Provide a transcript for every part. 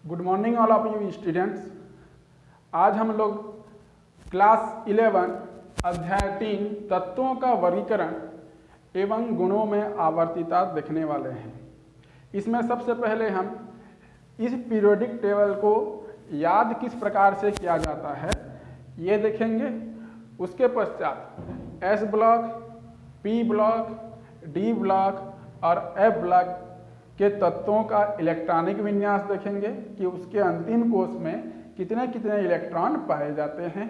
Good morning all of you students. आज हम लोग क्लास 11 अध्याय 3 तत्वों का वर्गीकरण एवं गुणों में आवर्तिता देखने वाले हैं। इसमें सबसे पहले हम इस पीरियोडिक टेबल को याद किस प्रकार से किया जाता है ये देखेंगे। उसके पश्चात S block, P block, D block और एफ ब्लॉक के तत्वों का इलेक्ट्रॉनिक विन्यास देखेंगे कि उसके अंतिम कोश में कितने कितने इलेक्ट्रॉन पाए जाते हैं,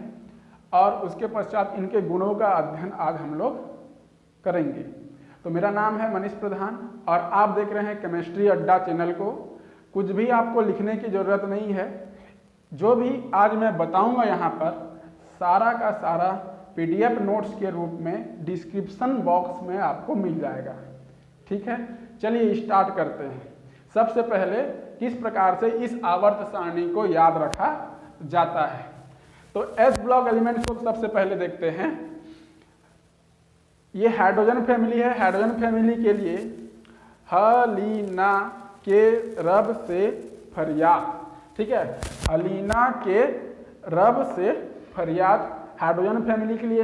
और उसके पश्चात इनके गुणों का अध्ययन आज हम लोग करेंगे। तो मेरा नाम है मनीष प्रधान और आप देख रहे हैं केमिस्ट्री अड्डा चैनल को। कुछ भी आपको लिखने की ज़रूरत नहीं है, जो भी आज मैं बताऊंगा यहाँ पर सारा का सारा PDF नोट्स के रूप में डिस्क्रिप्शन बॉक्स में आपको मिल जाएगा। ठीक है, चलिए स्टार्ट करते हैं। सबसे पहले किस प्रकार से इस आवर्त सारणी को याद रखा जाता है, तो एस ब्लॉक एलिमेंट्स को सबसे पहले देखते हैं। ये हाइड्रोजन फैमिली है। हाइड्रोजन फैमिली के लिए हलीना के रब से फरियाद, ठीक है, हलीना के रब से फरियाद हाइड्रोजन फैमिली के लिए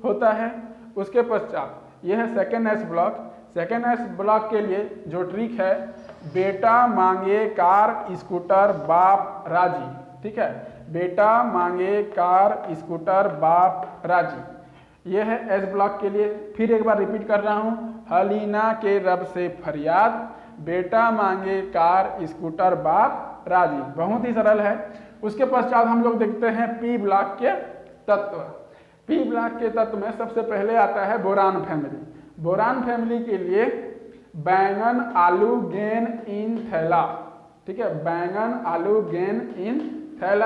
होता है। उसके पश्चात यह है second S block. Second S block के लिए जो ट्रिक है, बेटा मांगे कार स्कूटर बाप राजी, ठीक है, बेटा मांगे कार स्कूटर बाप राजी, यह है एस ब्लॉक के लिए। फिर एक बार रिपीट कर रहा हूँ, हलीना के रब से फरियाद, बेटा मांगे कार स्कूटर बाप राजी, बहुत ही सरल है। उसके पश्चात हम लोग देखते हैं पी ब्लॉक के तत्व। पी ब्लॉक के तत्व में सबसे पहले आता है बोरान फैमिली। बोरान फैमिली के लिए बैंगन आलू गेन इन थैला, ठीक है, बैंगन आलू गेन इन थैला।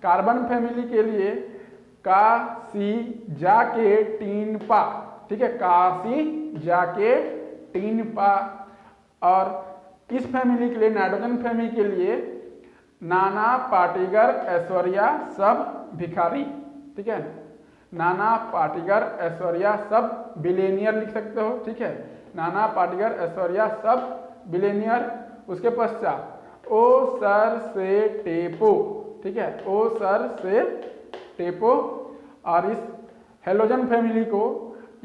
कार्बन फैमिली के लिए काशी जाके टीन पा, ठीक है, काशी जाके टीन पा। और इस फैमिली के लिए नाइट्रोजन फैमिली के लिए नाना पाटीगर ऐश्वर्या सब भिखारी, ठीक है, नाना पाटीगर ऐश्वर्या सब बिलेनियर लिख सकते हो, ठीक है, नाना पाटीगर ऐश्वर्या सब बिलेनियर। उसके पश्चात ओ सर से टेपो, ठीक है, ओ सर से टेपो। और इस हेलोजन फैमिली को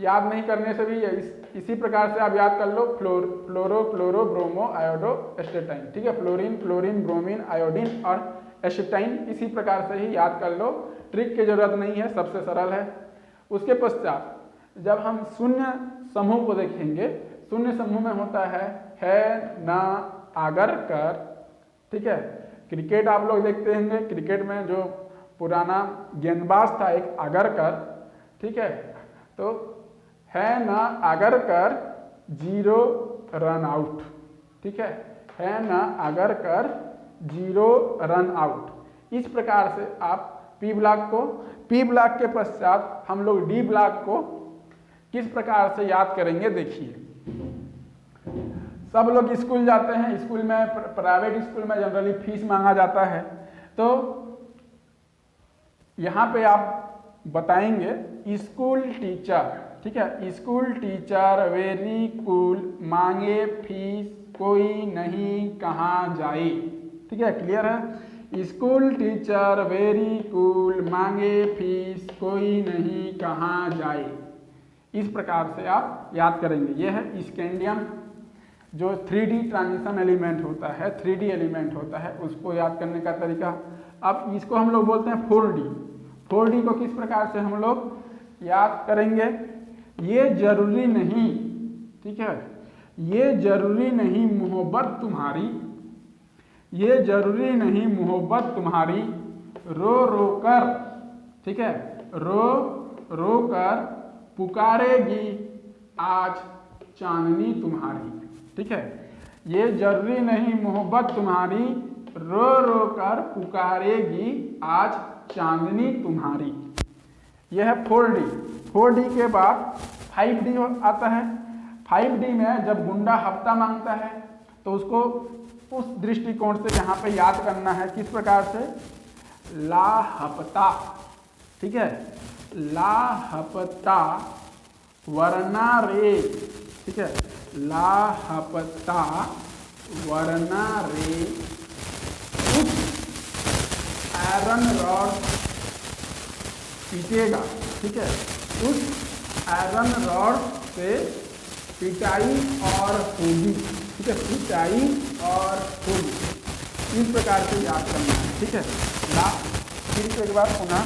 याद नहीं करने से भी इसी प्रकार से आप याद कर लो, fluoro chloro bromo iodo astatine, ठीक है, फ्लोरीन फ्लोरीन ब्रोमीन आयोडीन और एस्टेटाइन, इसी प्रकार से ही याद कर लो, ट्रिक की जरूरत नहीं है, सबसे सरल है। उसके पश्चात जब हम शून्य समूह को देखेंगे, शून्य समूह में होता है ना आगर कर, ठीक है, क्रिकेट आप लोग देखते होंगे, क्रिकेट में जो पुराना गेंदबाज था एक आगर कर, ठीक है, तो है ना आगर कर 0 रन आउट, ठीक है ना आगर कर 0 रन आउट। इस प्रकार से आप पी ब्लॉक को, पी ब्लॉक के पश्चात हम लोग डी ब्लॉक को किस प्रकार से याद करेंगे देखिए। सब लोग स्कूल जाते हैं, स्कूल में प्राइवेट स्कूल में जनरली फीस मांगा जाता है, तो यहाँ पे आप बताएंगे स्कूल टीचर, ठीक है, स्कूल टीचर वेरी कूल मांगे फीस कोई नहीं कहाँ जाए, ठीक है, क्लियर है। स्कूल टीचर वेरी कूल मांगे फीस कोई नहीं कहाँ जाए। इस प्रकार से आप याद करेंगे। यह है स्कैंडियम, जो 3D ट्रांजिशन एलिमेंट होता है, 3D एलिमेंट होता है, उसको याद करने का तरीका। अब इसको हम लोग बोलते हैं 4D। 4D को किस प्रकार से हम लोग याद करेंगे, ये जरूरी नहीं, ठीक है, ये जरूरी नहीं मोहब्बत तुम्हारी, ये जरूरी नहीं मोहब्बत तुम्हारी, रो रो कर, ठीक है, रो रो कर पुकारेगी आज चांदनी तुम्हारी, ठीक है, ये जरूरी नहीं मोहब्बत तुम्हारी, रो रो कर पुकारेगी आज चांदनी तुम्हारी। यह है 4D। 4D के बाद 5D आता है। 5D में जब गुंडा हफ्ता मांगता है तो उसको उस दृष्टिकोण से यहाँ पे याद करना है, किस प्रकार से, ला हफ्ता, ठीक है, ला हफ्ता वरना रे, ठीक है, ला हफ्ता वरना रे आयरन रॉड पीटेगा, ठीक है, उस आयरन रॉड से पिटाई और होगी, ठीक है, पिटाई और होगी। इस प्रकार से याद करना है, ठीक है। फिर से एक बार पुनः,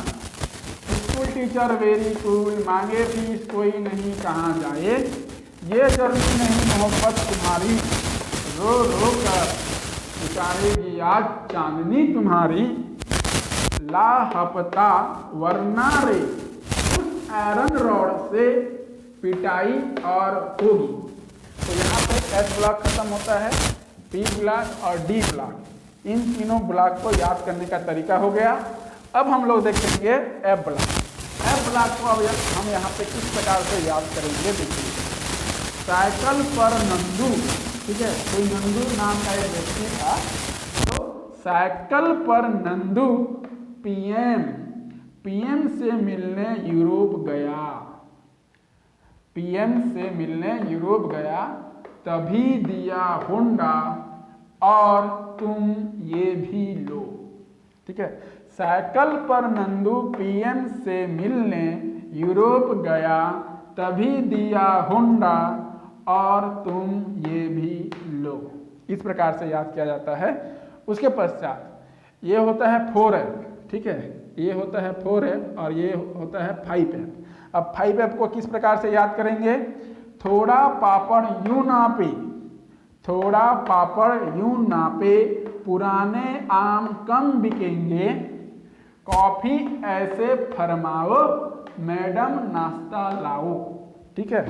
स्कूल टीचर वेरी कूल, मांगे फीस कोई नहीं कहाँ जाए, ये जरूरी नहीं मोहब्बत तुम्हारी, रो रो कर पुकारेगी आज चांदनी तुम्हारी, लापता वरना रे उस आयरन रॉड से पिटाई और होगी। तो यहाँ पे एस ब्लॉक खत्म होता है, पी ब्लॉक और डी ब्लॉक, इन तीनों ब्लॉक को याद करने का तरीका हो गया। अब हम लोग देखेंगे एफ ब्लॉक। एफ ब्लॉक को अब हम यहाँ पे किस प्रकार से याद करेंगे, देखिए। साइकिल पर नंदू, ठीक है, कोई नंदू नाम का एक व्यक्ति था, तो साइकिल पर नंदू पीएम से मिलने यूरोप गया, पीएम से मिलने यूरोप गया, तभी दिया होंडा और तुम ये भी लो, ठीक है। साइकिल पर नंदू पीएम से मिलने यूरोप गया, तभी दिया होंडा और तुम ये भी लो। इस प्रकार से याद किया जाता है। उसके पश्चात ये होता है 4F, ठीक है, ये होता है 4F और ये होता है 5F। अब 5F को किस प्रकार से याद करेंगे, थोड़ा पापड़ यूं नापे, थोड़ा पापड़ यूं नापे, पुराने आम कम बिकेंगे, कॉफी ऐसे फरमाओ, मैडम नाश्ता लाओ, ठीक है।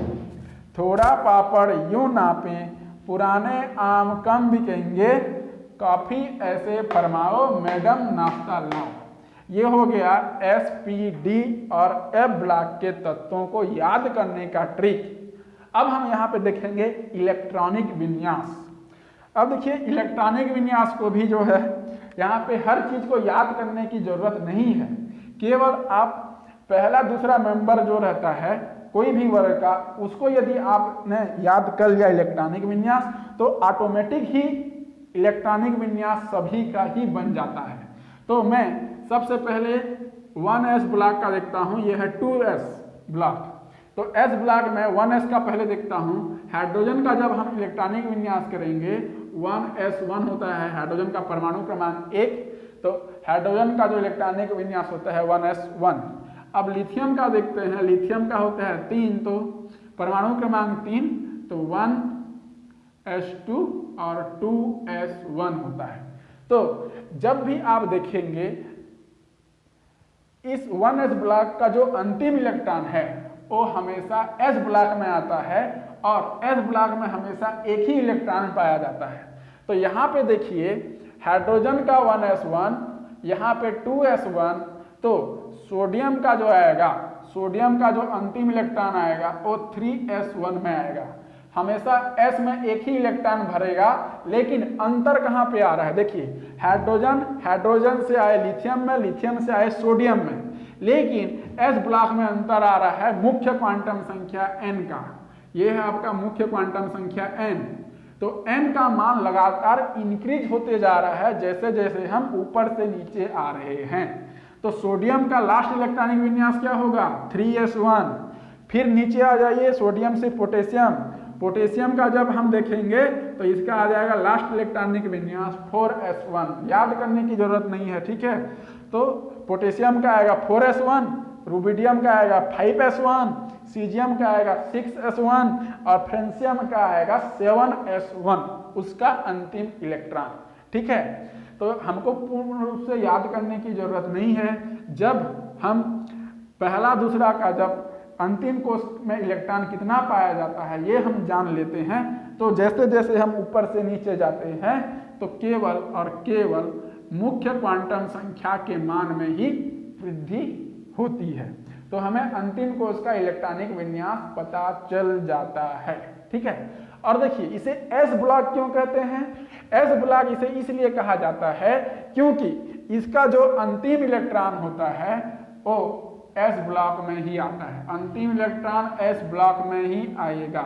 थोड़ा पापड़ यूं नापे, पुराने आम कम बिकेंगे, कॉफी ऐसे फरमाओ, मैडम नाश्ता लाओ। ये हो गया एस, पी, डी और एफ ब्लॉक के तत्वों को याद करने का ट्रिक। अब हम यहाँ पे देखेंगे इलेक्ट्रॉनिक विन्यास। अब देखिए इलेक्ट्रॉनिक विन्यास को भी जो है यहाँ पे हर चीज को याद करने की जरूरत नहीं है, केवल आप पहला दूसरा मेंबर जो रहता है कोई भी वर्ग का, उसको यदि आपने याद कर लिया इलेक्ट्रॉनिक विन्यास, तो ऑटोमेटिक ही इलेक्ट्रॉनिक विन्यास सभी का ही बन जाता है। तो मैं सबसे पहले 1s ब्लॉक का देखता हूं, यह है 2s ब्लॉक। तो s ब्लॉक में 1s का पहले देखता हूं। हाइड्रोजन का जब हम इलेक्ट्रॉनिक विन्यास करेंगे 1s1 होता है, हाइड्रोजन का परमाणु क्रमांक 1, तो हाइड्रोजन का जो इलेक्ट्रॉनिक विन्यास होता है 1s1। अब लिथियम का देखते हैं, लिथियम का होता है 3, तो परमाणु क्रमांक 3, तो 1s2 और 2s1 होता है। तो जब भी आप देखेंगे इस 1s ब्लॉक का जो अंतिम इलेक्ट्रॉन है वो हमेशा s ब्लॉक में आता है और s ब्लॉक में हमेशा एक ही इलेक्ट्रॉन पाया जाता है। तो यहाँ पे देखिए हाइड्रोजन का 1s1, यहाँ पे 2s1, तो सोडियम का जो आएगा, सोडियम का जो अंतिम इलेक्ट्रॉन आएगा वो 3s1 में आएगा। हमेशा s में एक ही इलेक्ट्रॉन भरेगा, लेकिन अंतर कहाँ पे आ रहा है, देखिए हाइड्रोजन से आए लिथियम में, लिथियम से आए सोडियम में, लेकिन s ब्लॉक में अंतर आ रहा है मुख्य क्वांटम संख्या n का। यह है आपका मुख्य क्वांटम संख्या n। तो n का मान लगातार इंक्रीज होते जा रहा है जैसे जैसे हम ऊपर से नीचे आ रहे हैं। तो सोडियम का लास्ट इलेक्ट्रॉनिक विन्यास क्या होगा, 3s1। फिर नीचे आ जाइए सोडियम से पोटेशियम, पोटेशियम का जब हम देखेंगे तो इसका आ जाएगा लास्ट इलेक्ट्रॉनिक विन्यास 4s1। याद करने की जरूरत नहीं है, ठीक है। तो पोटेशियम का आएगा 4s1, रुबिडियम का आएगा 5s1, सीजियम का आएगा 6s1 और फ्रेंशियम का आएगा 7s1, उसका अंतिम इलेक्ट्रॉन, ठीक है। तो हमको पूर्ण रूप से याद करने की जरूरत नहीं है। जब हम पहला दूसरा का जब अंतिम कोश में इलेक्ट्रॉन कितना पाया जाता है ये हम जान लेते हैं, तो जैसे जैसे हम ऊपर से नीचे जाते हैं तो केवल और केवल मुख्य क्वांटम संख्या के मान में ही वृद्धि होती है। तो हमें अंतिम कोश का इलेक्ट्रॉनिक विन्यास पता चल जाता है, ठीक है। और देखिए इसे एस ब्लॉक क्यों कहते हैं, एस ब्लॉक इसे इसलिए कहा जाता है क्योंकि इसका जो अंतिम इलेक्ट्रॉन होता है वो एस ब्लॉक में ही आता है, अंतिम इलेक्ट्रॉन एस ब्लॉक में ही आएगा,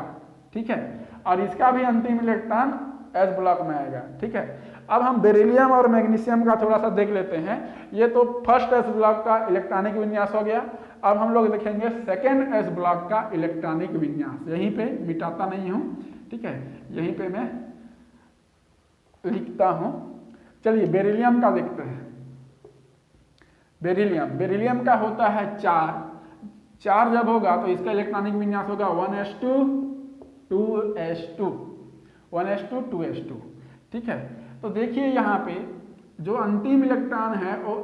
ठीक है। और इसका भी अंतिम इलेक्ट्रॉन एस ब्लॉक में आएगा, ठीक है। अब हम बेरिलियम और मैग्नीशियम का थोड़ा सा देख लेते हैं। ये तो फर्स्ट एस ब्लॉक का इलेक्ट्रॉनिक विन्यास हो गया। अब हम लोग देखेंगे सेकेंड एस ब्लॉक का इलेक्ट्रॉनिक विन्यास। यहीं पे मिटाता नहीं हूं, ठीक है, यहीं पे मैं लिखता हूं। चलिए बेरिलियम का देखते हैं। बेरिलियम का होता है 4 जब होगा तो इसका इलेक्ट्रॉनिक विन्यास होगा 1s2 2s2 1s2 2s2, ठीक है। तो देखिए यहाँ पे जो अंतिम इलेक्ट्रॉन है वो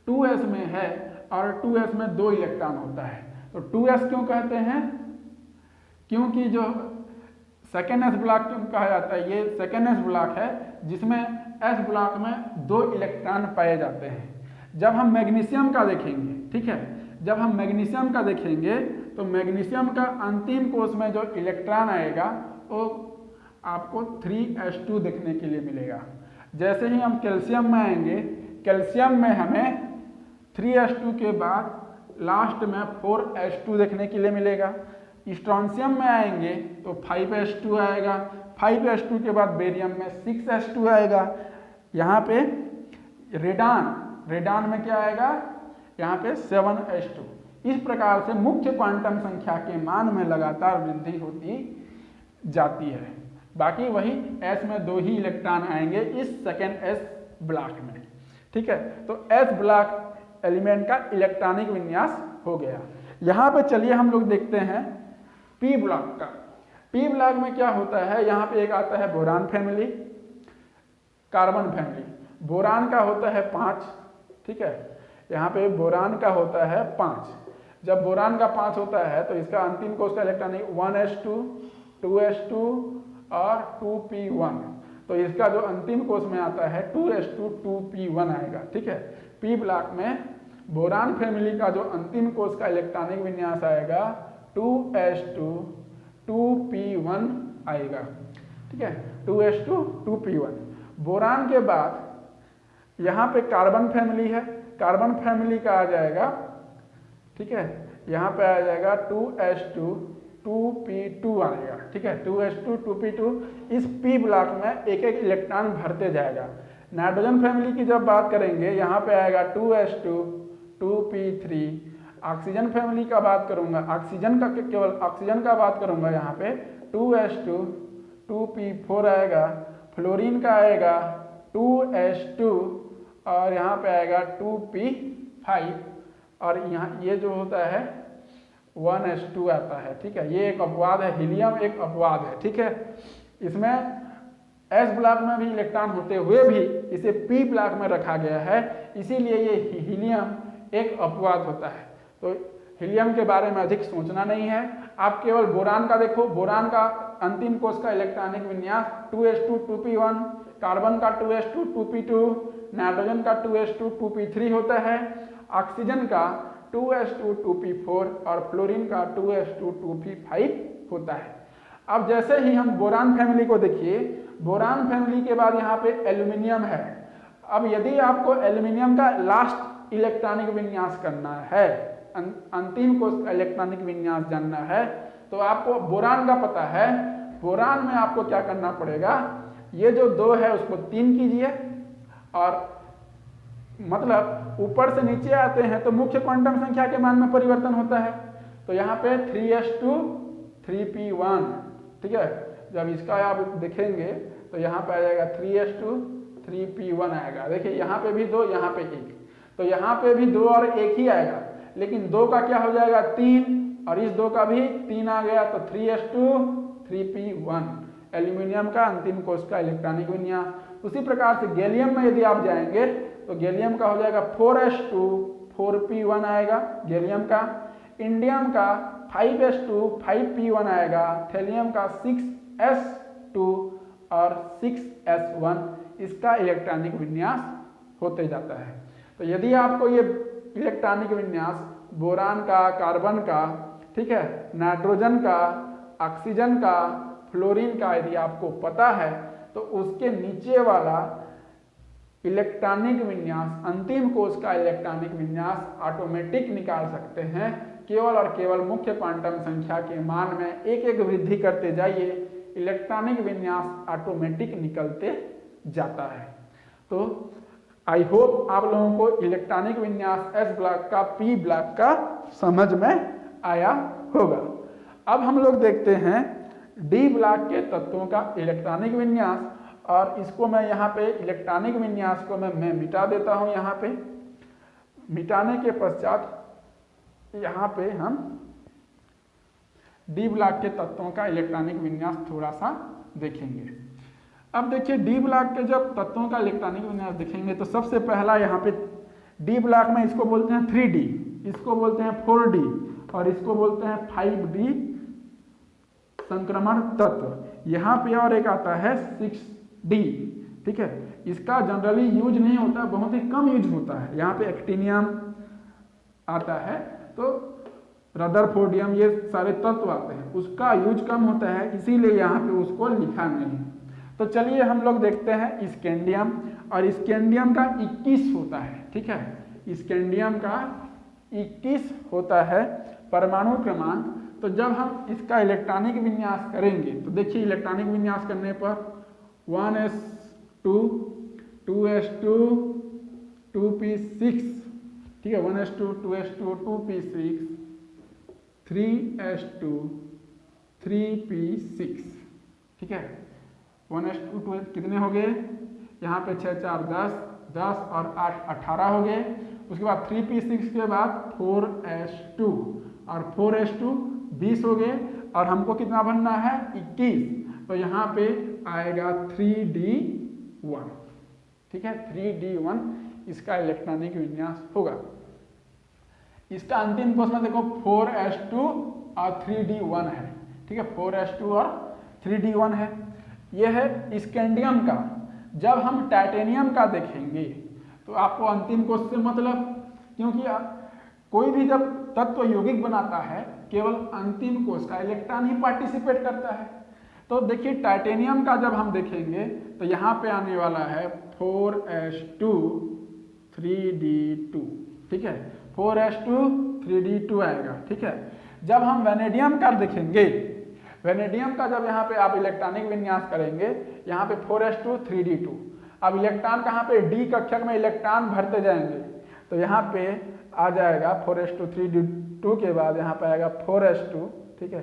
2s में है और 2s में 2 इलेक्ट्रॉन होता है। तो 2s क्यों कहते हैं? क्योंकि जो सेकेंड एस ब्लॉक क्यों कहा जाता है? ये सेकेंड एस ब्लॉक है जिसमें एस ब्लॉक में 2 इलेक्ट्रॉन पाए जाते हैं। जब हम मैग्नीशियम का देखेंगे, ठीक है, जब हम मैग्नीशियम का देखेंगे तो मैग्नीशियम का अंतिम कोष में जो इलेक्ट्रॉन आएगा वो आपको 3s2 देखने के लिए मिलेगा। जैसे ही हम कैल्शियम में आएंगे, कैल्शियम में हमें 3s2 के बाद लास्ट में 4s2 देखने के लिए मिलेगा। स्ट्रोंशियम में आएंगे तो 5s2 आएगा। 5s2 के बाद बेरियम में 6s2 आएगा। यहाँ पे रेडान में क्या आएगा? यहाँ पे 7s2। इस प्रकार से मुख्य क्वांटम संख्या के मान में लगातार वृद्धि होती जाती है। बाकी वही s में 2 ही इलेक्ट्रॉन आएंगे इस सेकेंड एस ब्लॉक में, ठीक है। तो एस ब्लॉक एलिमेंट का इलेक्ट्रॉनिक विन्यास हो गया। यहाँ पे चलिए हम लोग देखते हैं पी ब्लॉक का। पी ब्लॉक में क्या होता है? यहाँ पे एक आता है boron family, carbon family. Boron का होता है 5, ठीक है। यहाँ पे बोरान का होता है 5। जब बोरान का 5 होता है तो इसका अंतिम कोष का इलेक्ट्रॉनिक 1s2 2s2 और 2p1। तो इसका जो अंतिम कोष में आता है 2s2 2p1 आएगा, ठीक है। पी ब्लॉक में बोरान फैमिली का जो अंतिम कोष का इलेक्ट्रॉनिक विन्यास आएगा 2s2 2p1 आएगा, ठीक है, 2s2 2p1। बोरान के बाद यहाँ पे कार्बन फैमिली है। कार्बन फैमिली का आ जाएगा, ठीक है, यहाँ पे आ जाएगा 2s2 2p2 आएगा, ठीक है, 2s2 2p2। इस p ब्लॉक में एक एक इलेक्ट्रॉन भरते जाएगा। नाइट्रोजन फैमिली की जब बात करेंगे यहाँ पे आएगा 2s2 2p3। ऑक्सीजन फैमिली का बात करूंगा, ऑक्सीजन का केवल ऑक्सीजन का बात करूंगा, यहाँ पे 2s2 2p4 आएगा। फ्लोरीन का आएगा 2s2 और यहाँ पे आएगा 2p5 और यहाँ ये जो होता है 1s2 आता है, ठीक है। ये एक अपवाद है, हीलियम एक अपवाद है, ठीक है। इसमें एस ब्लॉक में भी इलेक्ट्रॉन होते हुए भी इसे पी ब्लॉक में रखा गया है, इसीलिए ये हीलियम एक अपवाद होता है। तो हीलियम के बारे में अधिक सोचना नहीं है, आप केवल बोरान का देखो। बोरान का अंतिम कोष का इलेक्ट्रॉनिक विन्यास 2s2 2p1, कार्बन का 2s2 2p2, नाइट्रोजन का 2s2 2p3 होता है, ऑक्सीजन का 2s2 2p4 और फ्लोरीन का 2s2 2p5 होता है। अब जैसे ही हम बोरान फैमिली को देखिए, बोरान फैमिली के बाद यहाँ पे एल्यूमिनियम है। अब यदि आपको एल्यूमिनियम का लास्ट इलेक्ट्रॉनिक विन्यास करना है, अंतिम कोष का इलेक्ट्रॉनिक विन्यास जानना है, तो आपको बोरान का पता है। बोरान में आपको क्या करना पड़ेगा? ये जो 2 है उसको 3 कीजिए और मतलब ऊपर से नीचे आते हैं तो मुख्य क्वांटम संख्या के मान में परिवर्तन होता है। तो यहाँ पे 3s2 3p1, ठीक है। जब इसका आप देखेंगे तो यहाँ पे आ जाएगा 3s2 3p1 आएगा। देखिए यहाँ पे भी 2, यहाँ पे 1, तो यहाँ पे भी 2 और 1 ही आएगा, लेकिन 2 का क्या हो जाएगा 3 और इस 2 का भी 3 आ गया, तो 3s2 3p1 एल्यूमिनियम का अंतिम कोष का इलेक्ट्रॉनिक विन्यास। उसी प्रकार से गैलियम में यदि आप जाएंगे तो गैलियम का हो जाएगा 4s2 4p1 आएगा गैलियम का। इंडियम का 5s2 5p1 आएगा। थैलियम का 6s2 और 6s1 इसका इलेक्ट्रॉनिक विन्यास होते जाता है। तो यदि आपको ये इलेक्ट्रॉनिक विन्यास बोरान का, कार्बन का, ठीक है, नाइट्रोजन का, ऑक्सीजन का, फ्लोरीन का यदि आपको पता है तो उसके नीचे वाला इलेक्ट्रॉनिक विन्यास, अंतिम कोष का इलेक्ट्रॉनिक विन्यास ऑटोमेटिक निकाल सकते हैं। केवल और केवल मुख्य क्वांटम संख्या के मान में एक एक वृद्धि करते जाइए, इलेक्ट्रॉनिक विन्यास ऑटोमेटिक निकलते जाता है। तो आई होप आप लोगों को इलेक्ट्रॉनिक विन्यास एस ब्लॉक का पी ब्लॉक का समझ में आया होगा। अब हम लोग देखते हैं डी ब्लॉक के तत्वों का इलेक्ट्रॉनिक विन्यास, और इसको मैं यहाँ पे इलेक्ट्रॉनिक विन्यास को मैं मिटा देता हूँ। यहाँ पे मिटाने के पश्चात यहाँ पे हम डी ब्लॉक के तत्वों का इलेक्ट्रॉनिक विन्यास थोड़ा सा देखेंगे। अब देखिए डी ब्लॉक के जब तत्वों का इलेक्ट्रॉनिक विन्यास देखेंगे तो सबसे पहला यहाँ पे डी ब्लॉक में इसको बोलते हैं 3D, इसको बोलते हैं 4D और इसको बोलते हैं 5D संक्रमण तत्व। यहाँ पे और एक आता है 6D, ठीक है। इसका जनरली यूज नहीं होता, बहुत ही कम यूज होता है। यहाँ पे एक्टिनियम आता है, तो रदरफोर्डियम, ये सारे तत्व आते हैं, उसका यूज कम होता है, इसीलिए यहाँ पे उसको लिखा नहीं। तो चलिए हम लोग देखते हैं स्कैंडियम, और स्कैंडियम का 21 होता है, ठीक है। स्कैंडियम का 21 होता है परमाणु क्रमांक। तो जब हम इसका इलेक्ट्रॉनिक विन्यास करेंगे तो देखिए इलेक्ट्रॉनिक विन्यास करने पर 1s2 2s2 2p6, ठीक है, 1s2 2s2 2p6 3s2 3p6, ठीक है। 1s2 2 कितने हो गए, यहाँ पे 6 4 10 10 और 8 18 हो गए। उसके बाद 3p6 के बाद 4s2 और 4s2 20 हो गए, और हमको कितना बनना है 21। तो यहाँ पे आएगा 3d1, ठीक है, 3d1 इसका इलेक्ट्रॉनिक विन्यास होगा। इसका अंतिम क्वेश्चन देखो 4s2 और 3d1 है, ठीक है, 4s2 और 3d1 है। यह है स्कैंडियम का। जब हम टाइटेनियम का देखेंगे तो आपको अंतिम क्वेश्चन मतलब, क्योंकि कोई भी जब तत्व यौगिक बनाता है केवल अंतिम कोष का इलेक्ट्रॉन ही पार्टिसिपेट करता है। तो देखिए टाइटेनियम का जब हम देखेंगे तो यहाँ पे आने वाला है 4s2 3d2, ठीक है, 4s2 3d2 आएगा, ठीक है। जब हम वेनेडियम का देखेंगे, वेनेडियम का जब यहाँ पे आप इलेक्ट्रॉनिक विन्यास करेंगे, यहाँ पे 4s2 3d2। अब इलेक्ट्रॉन कहाँ पे डी कक्षक में इलेक्ट्रॉन भरते जाएंगे, तो यहाँ पे आ जाएगा 4s2 3d2 के बाद यहाँ पे आएगा 4s2, ठीक है,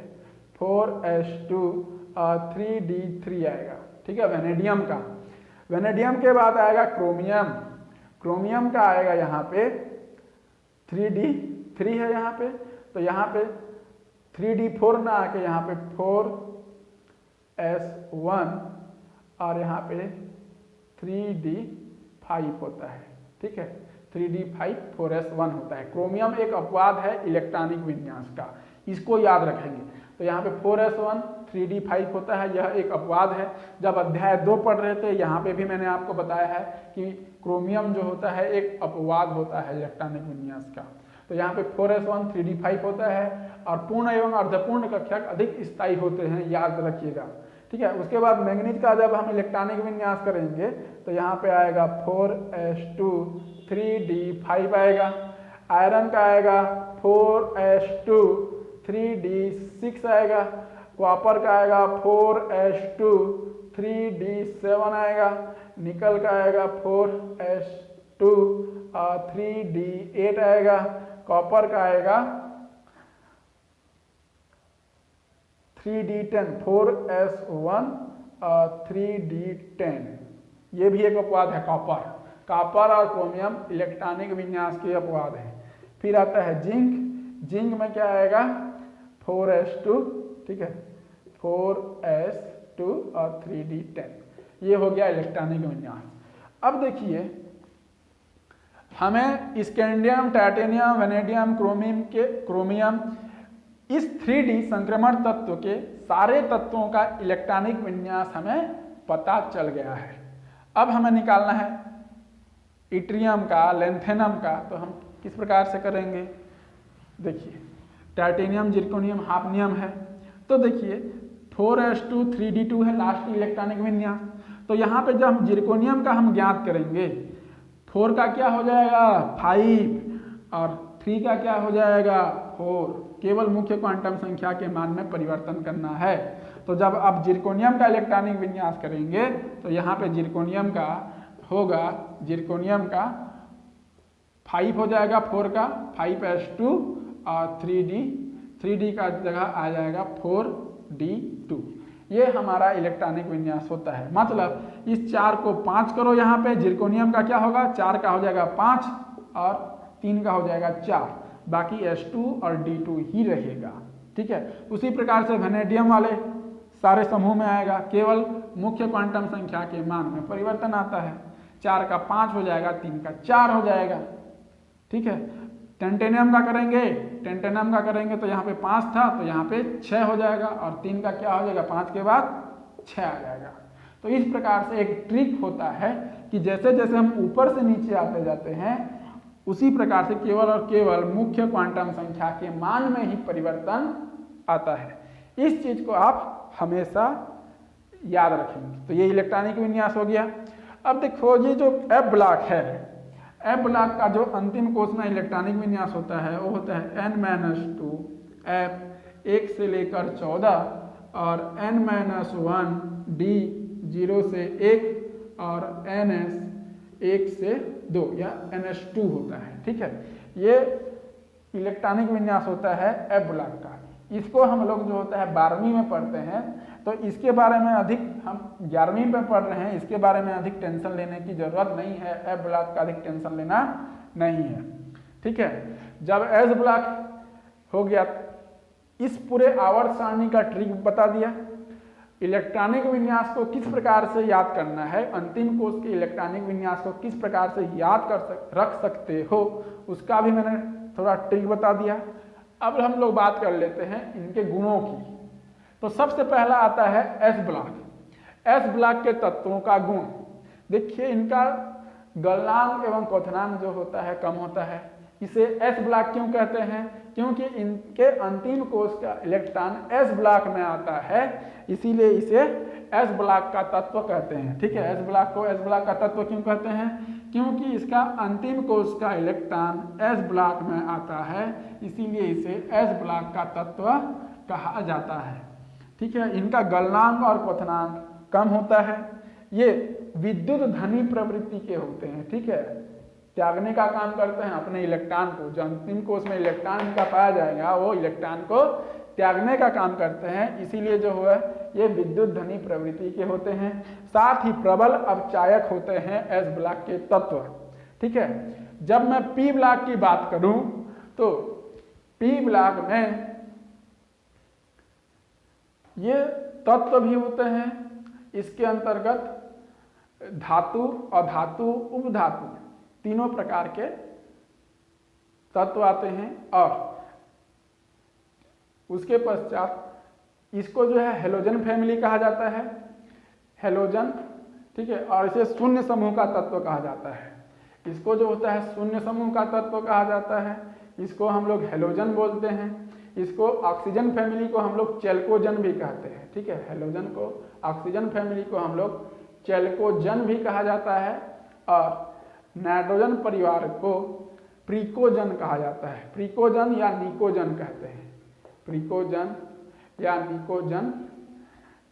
4s2 और 3d3 आएगा, ठीक है, वेनेडियम का। वेनेडियम के बाद आएगा क्रोमियम, क्रोमियम का आएगा यहाँ पे 3d3 है यहाँ पे, तो यहाँ पे 3d4 ना आके यहाँ पे 4s1 और यहाँ पे 3d5 होता है, ठीक है, 3d5 4s1 होता है। क्रोमियम एक अपवाद है इलेक्ट्रॉनिक विन्यास का, इसको याद रखेंगे। तो यहाँ पे 4s1 3d5 होता है, यह एक अपवाद है। जब अध्याय 2 पढ़ रहे थे यहाँ पे भी मैंने आपको बताया है कि क्रोमियम जो होता है एक अपवाद होता है इलेक्ट्रॉनिक विन्यास का। तो यहाँ पे 4s1 3d5 होता है, और पूर्ण एवं अर्धपूर्ण कक्षक अधिक स्थायी होते हैं, याद रखिएगा, ठीक है। उसके बाद मैंगनीज का जब हम इलेक्ट्रॉनिक विन्यास करेंगे तो यहाँ पे आएगा 4s2 3d5 आएगा। आयरन का आएगा 4s2 3d6 आएगा। कॉपर का आएगा 4s2 3d7 आएगा। निकल का आएगा 4s2 और 3d8 आएगा। कॉपर का आएगा 3d10, 4s1 और 3d10, ये भी एक अपवाद है कॉपर। कॉपर और क्रोमियम इलेक्ट्रॉनिक विन्यास के अपवाद है। फिर आता है जिंक, जिंक में क्या आएगा 4s2, ठीक है, 4s2 और 3d10, ये हो गया इलेक्ट्रॉनिक विन्यास। अब देखिए हमें स्कैंडियम, टाइटेनियम, वेनेडियम, क्रोमियम इस 3D संक्रमण तत्व के सारे तत्वों का इलेक्ट्रॉनिक विन्यास हमें पता चल गया है। अब हमें निकालना है इट्रियम का, लेंथेनम का। तो हम किस प्रकार से करेंगे, देखिए टाइटेनियम, जिरकोनियम, हाफनियम है। तो देखिए 4s2 3d2 है लास्ट इलेक्ट्रॉनिक विन्यास। तो यहाँ पे जब हम जिरकोनियम का हम ज्ञात करेंगे, 4 का क्या हो जाएगा 5 और 3 का क्या हो जाएगा 4, केवल मुख्य क्वांटम संख्या के मान में परिवर्तन करना है। तो जब आप जिरकोनियम का इलेक्ट्रॉनिक विन्यास करेंगे तो यहाँ पे जिरकोनियम का होगा, जिरकोनियम का 5 हो जाएगा 4 का 5s2 और 3d का जगह आ जाएगा 4d2। ये हमारा इलेक्ट्रॉनिक विन्यास होता है। मतलब इस 4 को 5 करो, यहाँ पे जिरकोनियम का क्या होगा, 4 का हो जाएगा 5 और 3 का हो जाएगा 4, बाकी s2 और d2 ही रहेगा। ठीक है, उसी प्रकार से वेनेडियम वाले सारे समूह में आएगा, केवल मुख्य क्वांटम संख्या के मान में परिवर्तन आता है। 4 का 5 हो जाएगा, 3 का 4 हो जाएगा। ठीक है, टेंटेनियम का करेंगे, टेंटेनियम का करेंगे तो यहाँ पे 5 था तो यहाँ पे 6 हो जाएगा और 3 का क्या हो जाएगा, 5 के बाद 6 आ जाएगा। तो इस प्रकार से एक ट्रिक होता है कि जैसे जैसे हम ऊपर से नीचे आते जाते हैं उसी प्रकार से केवल और केवल मुख्य क्वांटम संख्या के मान में ही परिवर्तन आता है। इस चीज को आप हमेशा याद रखेंगे। तो ये इलेक्ट्रॉनिक विन्यास हो गया। अब देखो ये जो एफ ब्लॉक है, एफ ब्लॉक का जो अंतिम कोष में इलेक्ट्रॉनिक विन्यास होता है वो होता है n-2 f 1 से लेकर 14 और n-1 d 0 से 1 और ns 1 से 2 या ns2 होता है। ठीक है, ये इलेक्ट्रॉनिक विन्यास होता है एफ ब्लॉक का। इसको हम लोग जो होता है 12वीं में पढ़ते हैं, तो इसके बारे में अधिक हम 11वीं में पढ़ रहे हैं, इसके बारे में अधिक टेंशन लेने की जरूरत नहीं है। एफ ब्लॉक का अधिक टेंशन लेना नहीं है। ठीक है, जब एस ब्लॉक हो गया, इस पूरे आवर्त सारणी का ट्रिक बता दिया। इलेक्ट्रॉनिक विन्यास को किस प्रकार से याद करना है, अंतिम कोष के इलेक्ट्रॉनिक विन्यास को किस प्रकार से याद रख सकते हो, उसका भी मैंने थोड़ा ट्रिक बता दिया। अब हम लोग बात कर लेते हैं इनके गुणों की। तो सबसे पहला आता है एस ब्लॉक। एस ब्लॉक के तत्वों का गुण देखिए, इनका गलनांक एवं क्वथनांक जो होता है कम होता है। इसे एस ब्लॉक क्यों कहते हैं, क्योंकि इनके अंतिम कोष का इलेक्ट्रॉन एस ब्लॉक में आता है, इसीलिए इसे एस ब्लॉक का तत्व कहते हैं। ठीक है, एस ब्लॉक को एस ब्लॉक का तत्व क्यों कहते हैं, क्योंकि इसका अंतिम कोष का इलेक्ट्रॉन एस ब्लॉक में आता है, इसीलिए इसे एस ब्लॉक का तत्व कहा जाता है। ठीक है, इनका गलनांक और क्वथनांक कम होता है। ये विद्युत धनी प्रवृत्ति के होते हैं। ठीक है, त्यागने का काम करते हैं अपने इलेक्ट्रॉन को। जो अंतिम कोष में इलेक्ट्रॉन इनका पाया जाएगा वो इलेक्ट्रॉन को त्यागने का काम करते हैं, इसीलिए जो हुआ ये विद्युत धनी प्रवृत्ति के होते हैं। साथ ही प्रबल अपचायक होते हैं एस ब्लॉक के तत्व। ठीक है, जब मैं पी ब्लॉक की बात करूं तो पी ब्लॉक में ये तत्व भी होते हैं। इसके अंतर्गत धातु, अधातु, उपधातु तीनों प्रकार के तत्व आते हैं। और उसके पश्चात इसको जो है हेलोजन फैमिली कहा जाता है, हेलोजन। ठीक है, और इसे शून्य समूह का तत्व कहा जाता है। इसको जो होता है शून्य समूह का तत्व कहा जाता है, इसको हम लोग हेलोजन बोलते हैं। इसको ऑक्सीजन फैमिली को हम लोग चेल्कोजन भी कहते हैं। ठीक है, हेलोजन को, ऑक्सीजन फैमिली को हम लोग चेल्कोजन भी कहा जाता है और नाइट्रोजन परिवार को प्रीकोजन कहा जाता है। प्रीकोजन या निकोजन कहते हैं, प्रीकोजन या निकोजन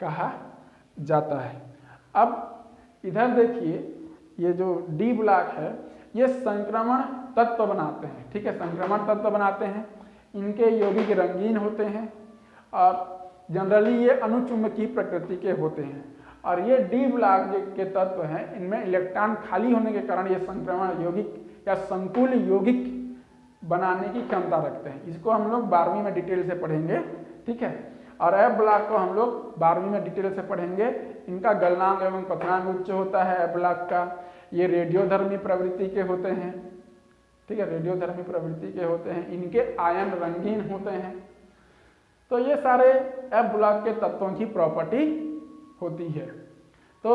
कहा जाता है। अब इधर देखिए, ये जो डी ब्लॉक है ये संक्रमण तत्व बनाते हैं। ठीक है, संक्रमण तत्व बनाते हैं। इनके यौगिक रंगीन होते हैं और जनरली ये अनुचुंबकीय प्रकृति के होते हैं। और ये डी ब्लॉक के तत्व हैं, इनमें इलेक्ट्रॉन खाली होने के कारण ये संक्रमण यौगिक या संकुल यौगिक बनाने की क्षमता रखते हैं। इसको हम लोग 12वीं में डिटेल से पढ़ेंगे। ठीक है, और एफ ब्लॉक को हम लोग 12वीं में डिटेल से पढ़ेंगे। इनका गलनांक एवं क्वथनांक उच्च होता है एफ ब्लॉक का। ये रेडियोधर्मी प्रवृत्ति के होते हैं। ठीक है, रेडियोधर्मी प्रवृत्ति के होते हैं। इनके आयन रंगीन होते हैं। तो ये सारे एफ ब्लॉक के तत्वों की प्रॉपर्टी होती है। तो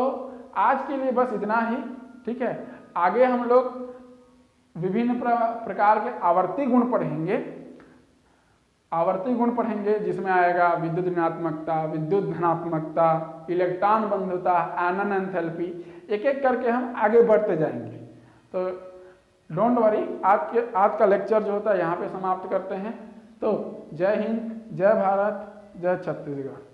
आज के लिए बस इतना ही। ठीक है, आगे हम लोग विभिन्न प्रकार के आवर्ती गुण पढ़ेंगे। आवर्ती गुण पढ़ेंगे जिसमें आएगा विद्युत ऋणात्मकता, विद्युत धनात्मकता, इलेक्ट्रॉन बंधुता, आयनन एंथैल्पी, एक एक करके हम आगे बढ़ते जाएंगे। तो डोंट वरी, आज का लेक्चर जो होता है यहाँ पे समाप्त करते हैं। तो जय हिंद, जय भारत, जय छत्तीसगढ़।